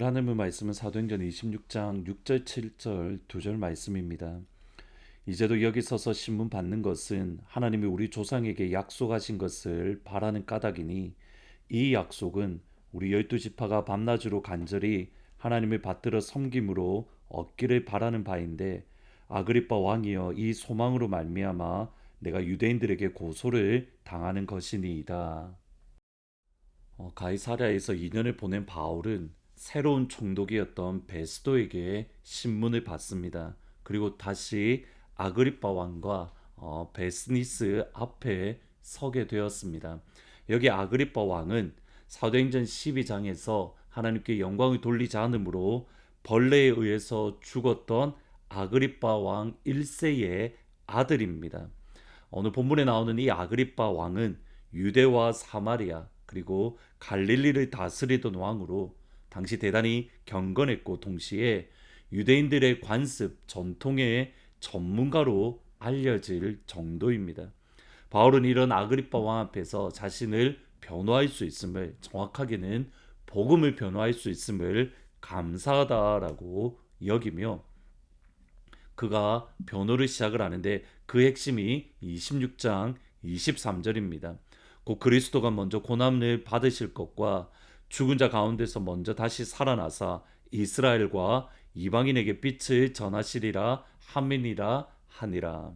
하나님의 말씀은 사도행전 26장 6절 7절 2절 말씀입니다. 이제도 여기 서서 신문 받는 것은 하나님이 우리 조상에게 약속하신 것을 바라는 까닭이니 이 약속은 우리 12지파가 밤낮으로 간절히 하나님을 받들어 섬김으로 얻기를 바라는 바인데 아그리빠 왕이여 이 소망으로 말미암아 내가 유대인들에게 고소를 당하는 것이니이다. 가이사랴에서 2년을 보낸 바울은 새로운 총독이었던 베스도에게 신문을 받습니다. 그리고 다시 아그리빠 왕과 베스니스 앞에 서게 되었습니다. 여기 아그리빠 왕은 사도행전 12장에서 하나님께 영광을 돌리지 않으므로 벌레에 의해서 죽었던 아그리빠 왕 1세의 아들입니다. 오늘 본문에 나오는 이 아그리빠 왕은 유대와 사마리아 그리고 갈릴리를 다스리던 왕으로 당시 대단히 경건했고 동시에 유대인들의 관습, 전통의 전문가로 알려질 정도입니다. 바울은 이런 아그리빠 왕 앞에서 자신을 변호할 수 있음을, 정확하게는 복음을 변호할 수 있음을 감사하다라고 여기며 그가 변호를 시작을 하는데 그 핵심이 26장 23절입니다. 곧 그리스도가 먼저 고난을 받으실 것과 죽은 자 가운데서 먼저 다시 살아나사 이스라엘과 이방인에게 빛을 전하시리라 함이니라 하니라.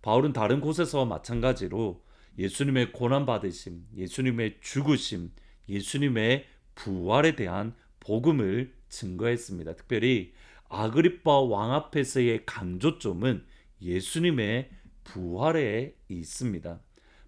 바울은 다른 곳에서와 마찬가지로 예수님의 고난 받으심, 예수님의 죽으심, 예수님의 부활에 대한 복음을 증거했습니다. 특별히 아그리빠 왕 앞에서의 강조점은 예수님의 부활에 있습니다.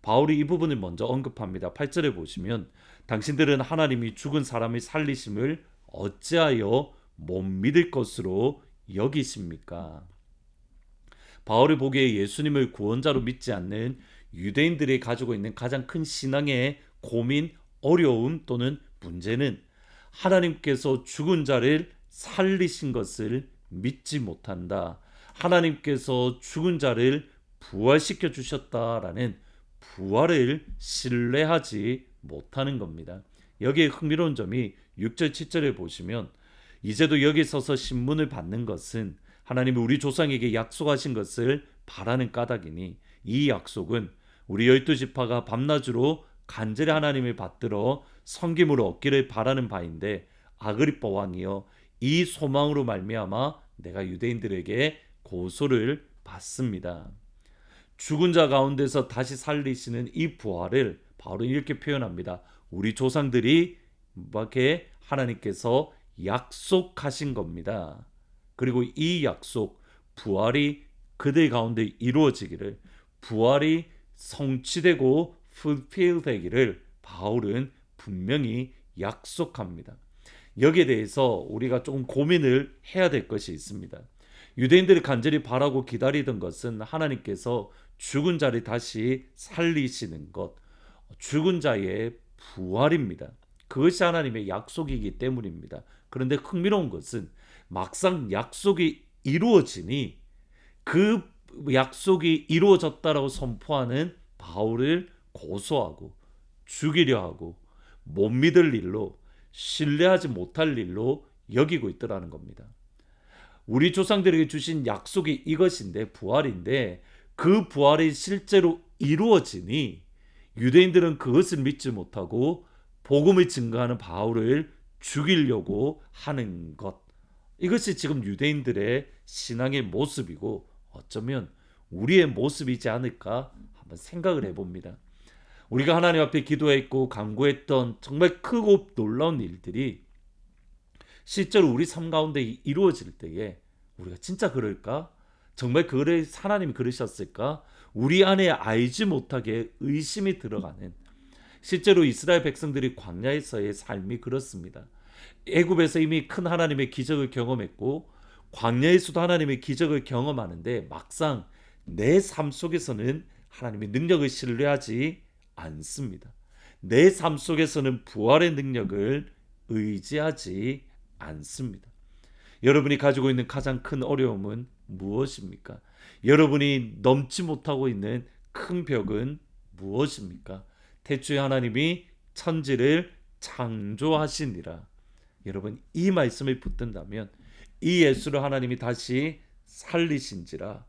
바울이 이 부분을 먼저 언급합니다. 8절에 보시면 당신들은 하나님이 죽은 사람의 살리심을 어찌하여 못 믿을 것으로 여기십니까? 바울이 보기에 예수님을 구원자로 믿지 않는 유대인들이 가지고 있는 가장 큰 신앙의 고민, 어려움 또는 문제는 하나님께서 죽은 자를 살리신 것을 믿지 못한다. 하나님께서 죽은 자를 부활시켜 주셨다라는 부활을 신뢰하지 못하는 겁니다. 여기에 흥미로운 점이 6절 7절에 보시면 이제도 여기 서서 신문을 받는 것은 하나님이 우리 조상에게 약속하신 것을 바라는 까닭이니 이 약속은 우리 12지파가 밤낮으로 간절히 하나님을 받들어 섬김으로 얻기를 바라는 바인데 아그리빠 왕이여 이 소망으로 말미암아 내가 유대인들에게 고소를 받습니다. 죽은 자 가운데서 다시 살리시는 이 부활을 바울은 이렇게 표현합니다. 우리 조상들이 이렇게 하나님께서 약속하신 겁니다. 그리고 이 약속, 부활이 그들 가운데 이루어지기를, 부활이 성취되고 fulfill 되기를 바울은 분명히 약속합니다. 여기에 대해서 우리가 조금 고민을 해야 될 것이 있습니다. 유대인들이 간절히 바라고 기다리던 것은 하나님께서 죽은 자를 다시 살리시는 것, 죽은 자의 부활입니다. 그것이 하나님의 약속이기 때문입니다. 그런데 흥미로운 것은 막상 약속이 이루어지니 그 약속이 이루어졌다라고 선포하는 바울을 고소하고 죽이려 하고 못 믿을 일로, 신뢰하지 못할 일로 여기고 있더라는 겁니다. 우리 조상들에게 주신 약속이 이것인데, 부활인데 그 부활이 실제로 이루어지니 유대인들은 그것을 믿지 못하고 복음을 증거하는 바울을 죽이려고 하는 것, 이것이 지금 유대인들의 신앙의 모습이고 어쩌면 우리의 모습이지 않을까 한번 생각을 해봅니다. 우리가 하나님 앞에 기도했고 간구했던 정말 크고 놀라운 일들이 실제로 우리 삶 가운데 이루어질 때에 우리가 진짜 그럴까? 정말 그래 하나님이 그러셨을까? 우리 안에 알지 못하게 의심이 들어가는, 실제로 이스라엘 백성들이 광야에서의 삶이 그렇습니다. 애굽에서 이미 큰 하나님의 기적을 경험했고 광야에서도 하나님의 기적을 경험하는데 막상 내 삶 속에서는 하나님의 능력을 신뢰하지 않습니다. 내 삶 속에서는 부활의 능력을 의지하지 않습니다. 여러분이 가지고 있는 가장 큰 어려움은 무엇입니까? 여러분이 넘지 못하고 있는 큰 벽은 무엇입니까? 태초에 하나님이 천지를 창조하시니라. 여러분 이 말씀을 붙든다면 이 예수를 하나님이 다시 살리신지라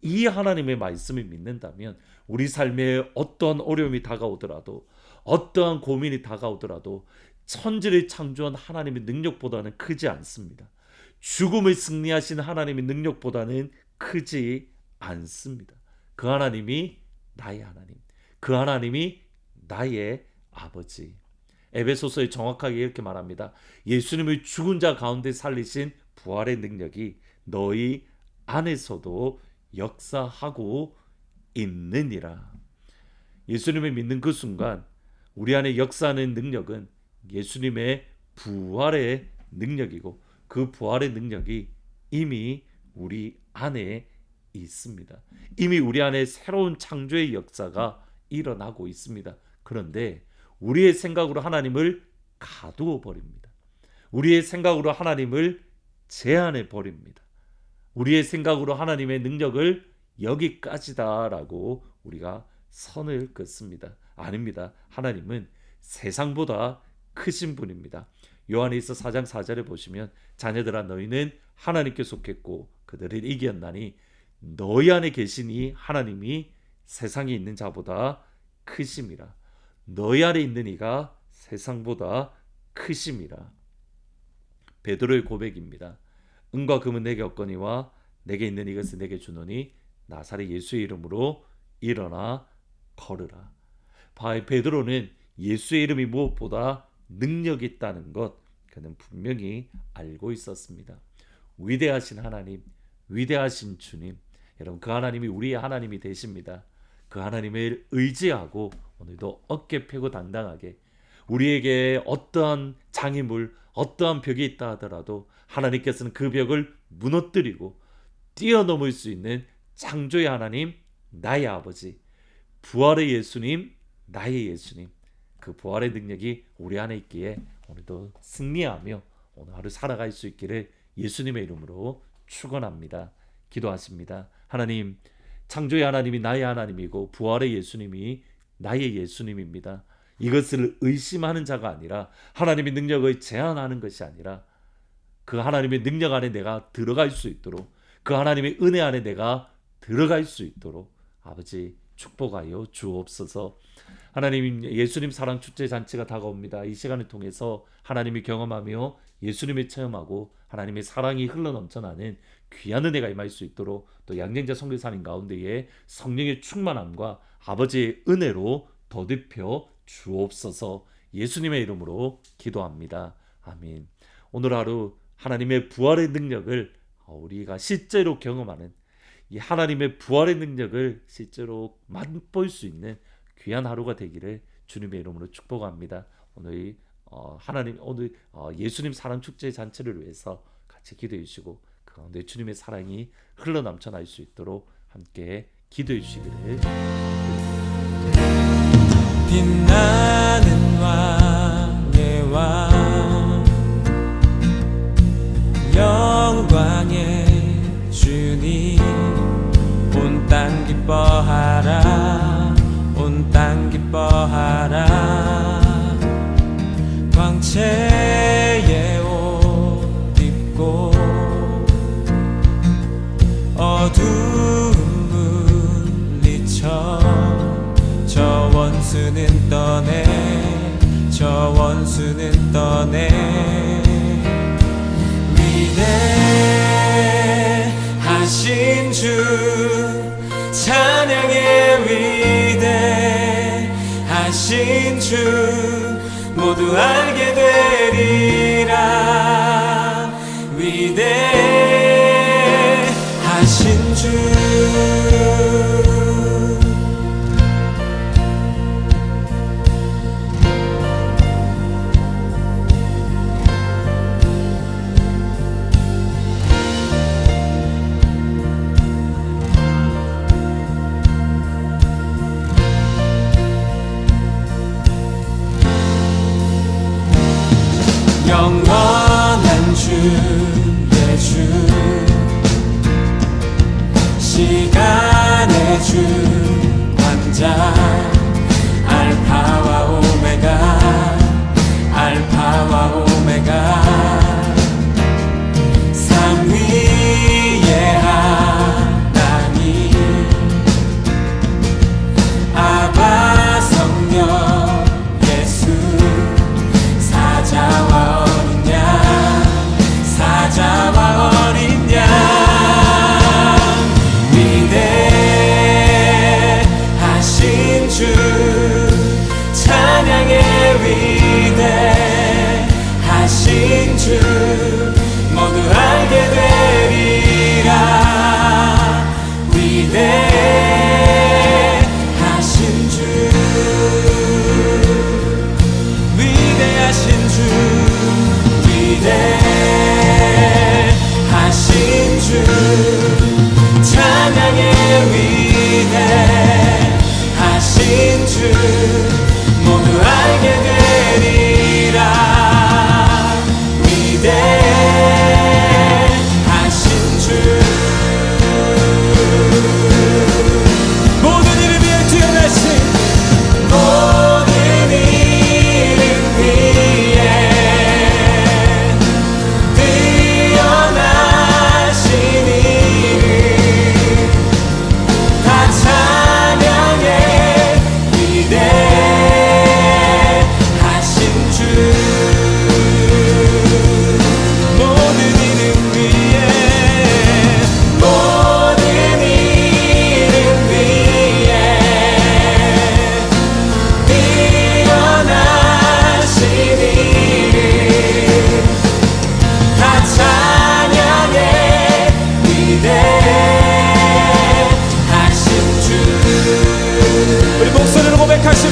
이 하나님의 말씀을 믿는다면 우리 삶에 어떠한 어려움이 다가오더라도 어떠한 고민이 다가오더라도 천지를 창조한 하나님의 능력보다는 크지 않습니다. 죽음을 승리하신 하나님의 능력보다는 크지 않습니다. 그 하나님이 나의 하나님, 그 하나님이 나의 아버지. 에베소서에 정확하게 이렇게 말합니다. 예수님을 죽은 자 가운데 살리신 부활의 능력이 너희 안에서도 역사하고 있느니라. 예수님을 믿는 그 순간 우리 안에 역사하는 능력은 예수님의 부활의 능력이고 그 부활의 능력이 이미 우리 안에 있습니다. 이미 우리 안에 새로운 창조의 역사가 일어나고 있습니다. 그런데 우리의 생각으로 하나님을 가두어 버립니다. 우리의 생각으로 하나님을 제한해 버립니다. 우리의 생각으로 하나님의 능력을 여기까지다라고 우리가 선을 긋습니다. 아닙니다. 하나님은 세상보다 크신 분입니다. 요한일서 4장 4절에 보시면 자녀들아 너희는 하나님께 속했고 그들을 이겼나니 너희 안에 계신 이 하나님이 세상에 있는 자보다 크심이라. 너희 안에 있는 이가 세상보다 크심이라. 베드로의 고백입니다. 은과 금은 내게 없거니와 내게 있는 이것을 내게 주노니 나사렛 예수의 이름으로 일어나 걸으라. 베드로는 예수의 이름이 무엇보다 능력이 있다는 것 그는 분명히 알고 있었습니다. 위대하신 하나님, 위대하신 주님, 여러분 그 하나님이 우리의 하나님이 되십니다. 그 하나님을 의지하고 오늘도 어깨 펴고 당당하게 우리에게 어떠한 장애물, 어떠한 벽이 있다 하더라도 하나님께서는 그 벽을 무너뜨리고 뛰어넘을 수 있는 창조의 하나님, 나의 아버지, 부활의 예수님, 나의 예수님, 그 부활의 능력이 우리 안에 있기에 오늘도 승리하며 오늘 하루 살아갈 수 있기를 예수님의 이름으로 축원합니다. 기도하십니다. 하나님, 창조의 하나님이 나의 하나님이고 부활의 예수님이 나의 예수님입니다. 이것을 의심하는 자가 아니라 하나님의 능력을 제한하는 것이 아니라 그 하나님의 능력 안에 내가 들어갈 수 있도록 그 하나님의 은혜 안에 내가 들어갈 수 있도록 아버지 축복하여 주옵소서. 하나님, 예수님 사랑 축제 잔치가 다가옵니다. 이 시간을 통해서 하나님이 경험하며 예수님을 체험하고 하나님의 사랑이 흘러넘쳐나는 귀한 은혜가 임할 수 있도록 또 양정자 선교사님 가운데에 성령의 충만함과 아버지의 은혜로 더듬혀 주옵소서. 예수님의 이름으로 기도합니다. 아멘. 오늘 하루 하나님의 부활의 능력을 우리가 실제로 경험하는 이 하나님의 부활의 능력을 실제로 맛볼 수 있는 귀한 하루가 되기를 주님의 이름으로 축복합니다. 오늘 예수님 사랑 축제 잔치를 위해서 같이 기도해 주시고 그 가운데 주님의 사랑이 흘러넘쳐날 수 있도록 함께 기도해 주시기를. 빛나는 왕의 왕 영광의 주님 온 땅 기뻐하라 온 땅 기뻐하라 광채의 옷 입고 어두운 물리쳐 저 원수는 떠내 저 원수는 떠내 위대하신 주 찬양의 위대하신 주 모두 알게 되리라 위대하신 주 영원한 주의 주 시간의 주 왕자 알파와 오메가 알파와 오메가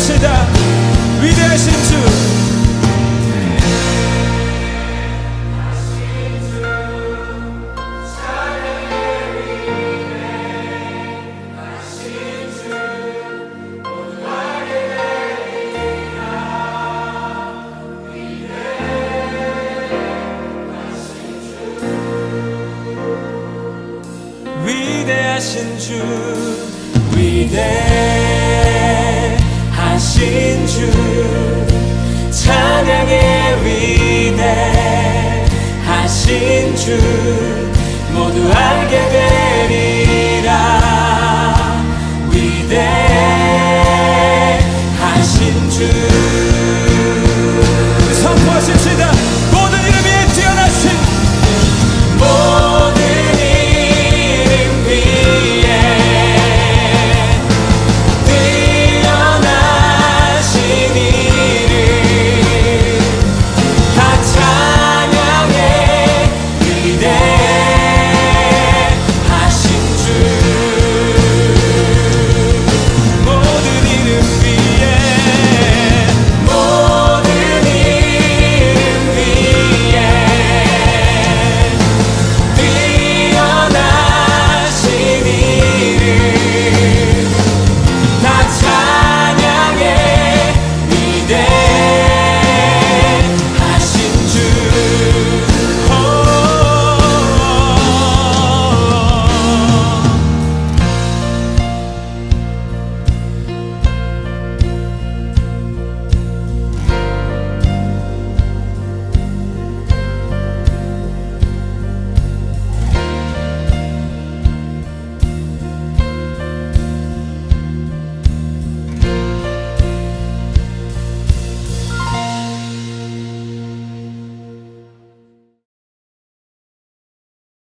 찬양합시다. 위대하신 주, 위대하신 주, 위대하신 주, 찬양의 위대하신 주, 모두 알게 되